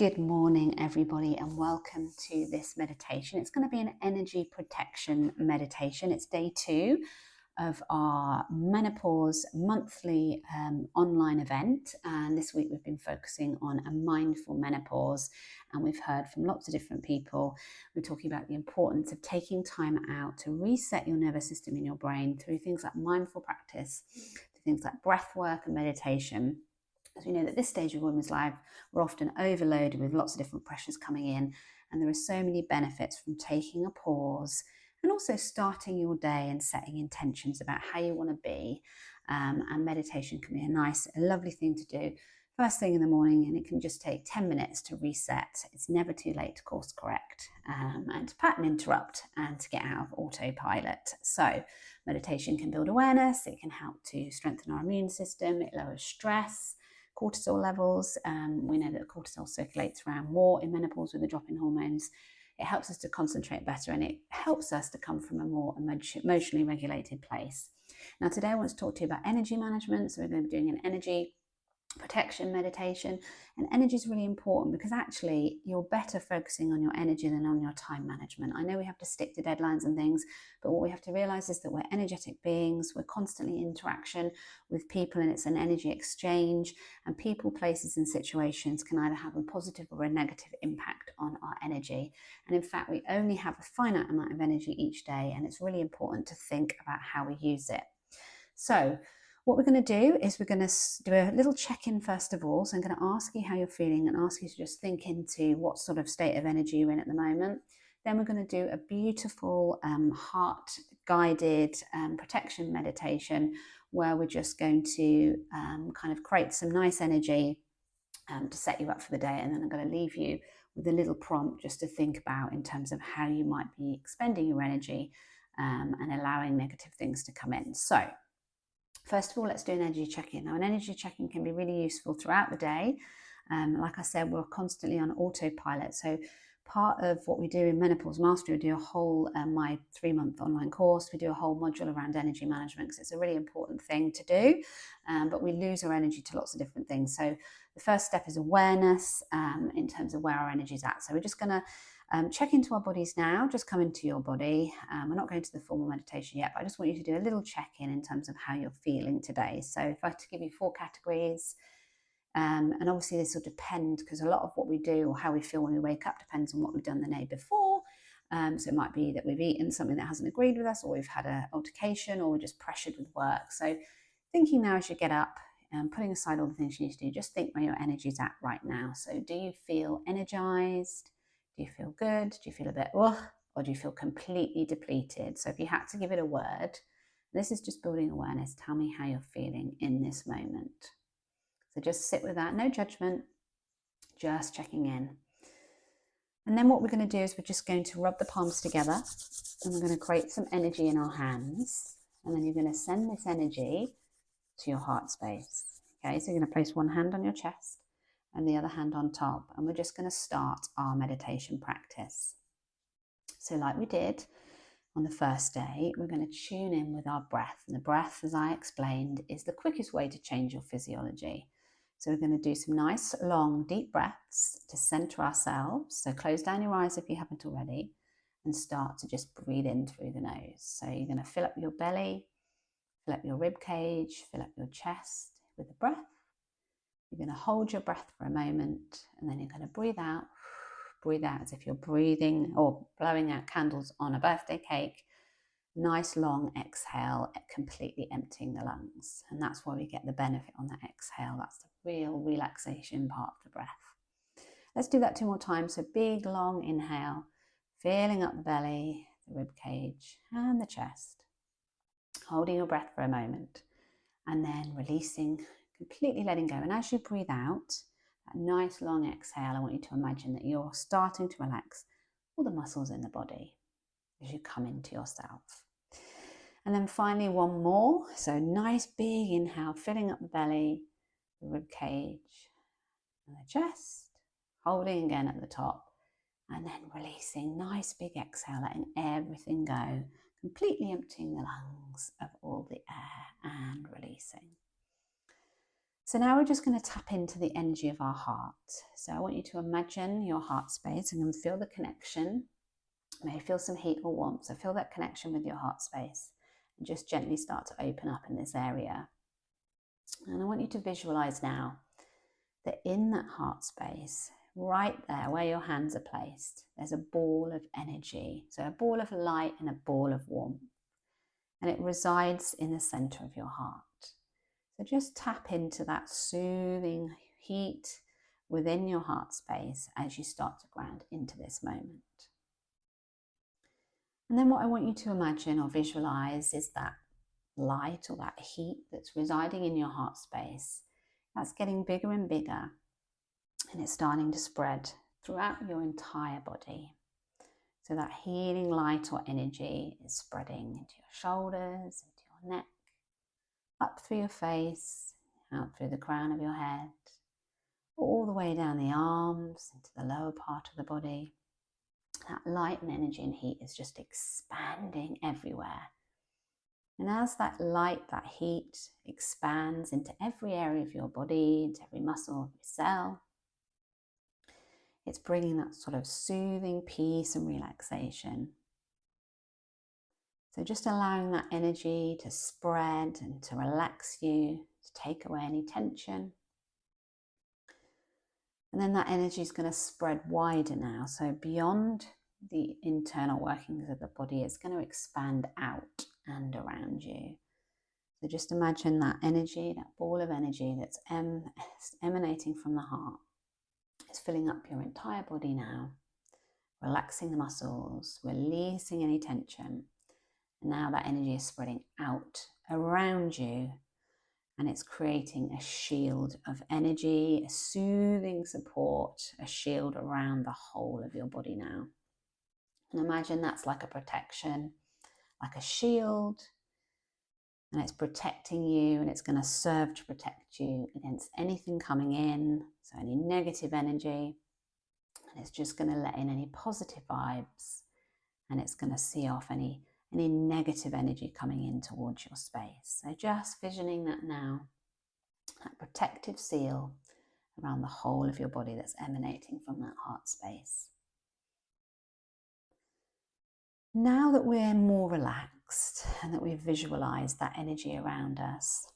Good morning, everybody, and welcome to this meditation. It's going to be an energy protection meditation. It's day 2 of our Menopause monthly online event. And this week we've been focusing on a mindful menopause. And we've heard from lots of different people. We're talking about the importance of taking time out to reset your nervous system in your brain through things like mindful practice, things like breath work and meditation. As we know that this stage of women's life, we're often overloaded with lots of different pressures coming in, and there are so many benefits from taking a pause and also starting your day and setting intentions about how you want to be. And meditation can be a lovely thing to do first thing in the morning, and it can just take 10 minutes to reset. It's never too late to course correct and to pattern interrupt and to get out of autopilot. So meditation can build awareness, it can help to strengthen our immune system, it lowers stress, cortisol levels. We know that cortisol circulates around more in menopause with the drop in hormones. It helps us to concentrate better, and it helps us to come from a more emotionally regulated place. Now, today I want to talk to you about energy management. So we're going to be doing an energy protection meditation, and energy is really important because actually you're better focusing on your energy than on your time management. I know we have to stick to deadlines and things, but what we have to realize is that we're energetic beings. We're constantly in interaction with people, and it's an energy exchange, and people, places and situations can either have a positive or a negative impact on our energy. And in fact, we only have a finite amount of energy each day, and it's really important to think about how we use it. So what we're going to do is we're going to do a little check-in first of all. So I'm going to ask you how you're feeling and ask you to just think into what sort of state of energy you're in at the moment. Then we're going to do a beautiful heart-guided protection meditation where we're just going to kind of create some nice energy to set you up for the day. And then I'm going to leave you with a little prompt just to think about in terms of how you might be expending your energy and allowing negative things to come in. So first of all, let's do an energy check-in. Now, an energy check-in can be really useful throughout the day. Like I said, we're constantly on autopilot. So part of what we do in Menopause Mastery, we do a whole, my 3-month online course, we do a whole module around energy management because it's a really important thing to do, but we lose our energy to lots of different things. So the first step is awareness in terms of where our energy is at. So we're just going to check into our bodies now. Just come into your body. We're not going to the formal meditation yet, but I just want you to do a little check-in in terms of how you're feeling today. So if I had to give you 4 categories, and obviously this will depend because a lot of what we do or how we feel when we wake up depends on what we've done the day before. So it might be that we've eaten something that hasn't agreed with us, or we've had an altercation, or we're just pressured with work. So thinking now as you get up and putting aside all the things you need to do, just think where your energy's at right now. So do you feel energized? Do you feel good? Do you feel a bit, or do you feel completely depleted? So if you had to give it a word, this is just building awareness. Tell me how you're feeling in this moment. So just sit with that, no judgment, just checking in. And then what we're going to do is we're just going to rub the palms together, and we're going to create some energy in our hands. And then you're going to send this energy to your heart space. Okay, so you're going to place one hand on your chest and the other hand on top, and we're just going to start our meditation practice. So like we did on the first day, we're going to tune in with our breath, and the breath, as I explained, is the quickest way to change your physiology. So we're going to do some nice long deep breaths to center ourselves. So close down your eyes if you haven't already, and start to just breathe in through the nose. So you're going to fill up your belly, fill up your rib cage, fill up your chest with the breath. You're going to hold your breath for a moment, and then you're going to breathe out as if you're breathing or blowing out candles on a birthday cake. Nice long exhale, completely emptying the lungs. And that's why we get the benefit on that exhale. That's the real relaxation part of the breath. Let's do that 2 more times. So big, long inhale, filling up the belly, the rib cage, and the chest. Holding your breath for a moment, and then releasing, completely letting go. And as you breathe out, that nice long exhale, I want you to imagine that you're starting to relax all the muscles in the body as you come into yourself. And then finally, one more. So nice big inhale, filling up the belly, the rib cage, and the chest, holding again at the top, and then releasing, nice big exhale, letting everything go, completely emptying the lungs of all the air and releasing. So now we're just going to tap into the energy of our heart. So I want you to imagine your heart space and feel the connection. You may feel some heat or warmth, so feel that connection with your heart space and just gently start to open up in this area. And I want you to visualize now that in that heart space, right there where your hands are placed, there's a ball of energy. So a ball of light and a ball of warmth. And it resides in the center of your heart. So just tap into that soothing heat within your heart space as you start to ground into this moment. And then what I want you to imagine or visualize is that light or that heat that's residing in your heart space. That's getting bigger and bigger, and it's starting to spread throughout your entire body. So that healing light or energy is spreading into your shoulders, into your neck, up through your face, out through the crown of your head, all the way down the arms, into the lower part of the body. That light and energy and heat is just expanding everywhere. And as that light, that heat expands into every area of your body, into every muscle, every cell, it's bringing that sort of soothing peace and relaxation. So just allowing that energy to spread and to relax you, to take away any tension. And then that energy is going to spread wider now. So beyond the internal workings of the body, it's going to expand out and around you. So just imagine that energy, that ball of energy that's emanating from the heart. It's filling up your entire body now, relaxing the muscles, releasing any tension. And now that energy is spreading out around you, and it's creating a shield of energy, a soothing support, a shield around the whole of your body now. And imagine that's like a protection, like a shield, and it's protecting you, and it's going to serve to protect you against anything coming in, so any negative energy, and it's just going to let in any positive vibes, and it's going to see off any negative energy coming in towards your space. So just visioning that now, that protective seal around the whole of your body that's emanating from that heart space. Now that we're more relaxed and that we've visualized that energy around us,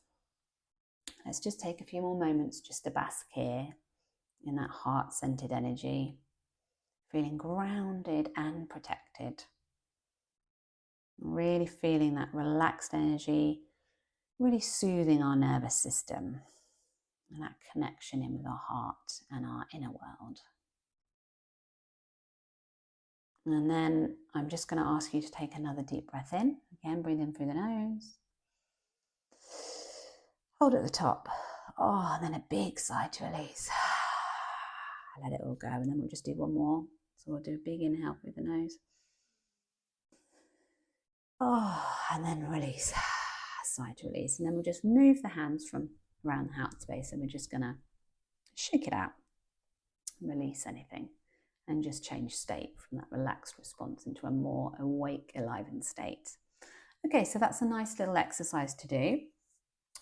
let's just take a few more moments just to bask here in that heart-centered energy, feeling grounded and protected. Really feeling that relaxed energy, really soothing our nervous system and that connection in with our heart and our inner world. And then I'm just going to ask you to take another deep breath in. Again, breathe in through the nose. Hold at the top. Oh, and then a big sigh to release. Let it all go, and then we'll just do one more. So we'll do a big inhale through the nose. Oh, and then release. Sigh to release. And then we'll just move the hands from around the heart space, and we're just going to shake it out. Release anything. And just change state from that relaxed response into a more awake, enlivened state. Okay, so that's a nice little exercise to do.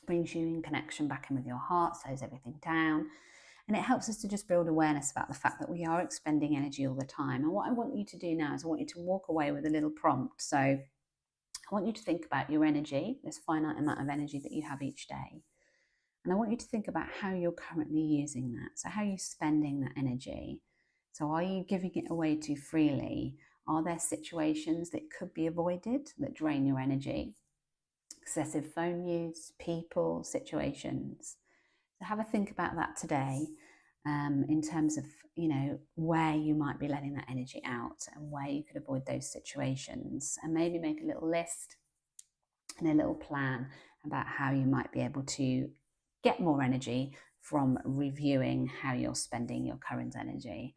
Brings you in connection back in with your heart, slows everything down, and it helps us to just build awareness about the fact that we are expending energy all the time. And what I want you to do now is I want you to walk away with a little prompt. So I want you to think about your energy, this finite amount of energy that you have each day. And I want you to think about how you're currently using that. So how are you spending that energy? So are you giving it away too freely? Are there situations that could be avoided that drain your energy? Excessive phone use, people, situations. So have a think about that today in terms of, where you might be letting that energy out and where you could avoid those situations, and maybe make a little list and a little plan about how you might be able to get more energy from reviewing how you're spending your current energy.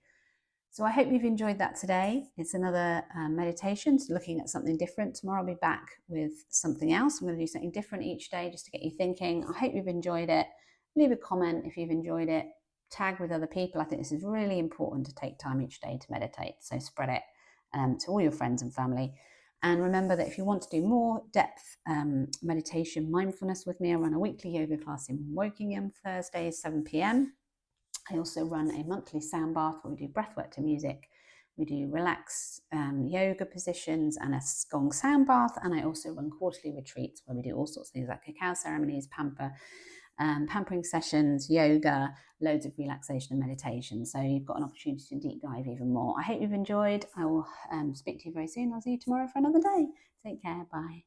So I hope you've enjoyed that today. It's another meditation, looking at something different. Tomorrow I'll be back with something else. I'm going to do something different each day just to get you thinking. I hope you've enjoyed it. Leave a comment if you've enjoyed it. Tag with other people. I think this is really important to take time each day to meditate. So spread it to all your friends and family. And remember that if you want to do more depth meditation, mindfulness with me, I run a weekly yoga class in Wokingham, Thursdays, 7 p.m. I also run a monthly sound bath where we do breathwork to music. We do relaxed yoga positions and a gong sound bath. And I also run quarterly retreats where we do all sorts of things like cacao ceremonies, pampering sessions, yoga, loads of relaxation and meditation. So you've got an opportunity to deep dive even more. I hope you've enjoyed. I will speak to you very soon. I'll see you tomorrow for another day. Take care. Bye.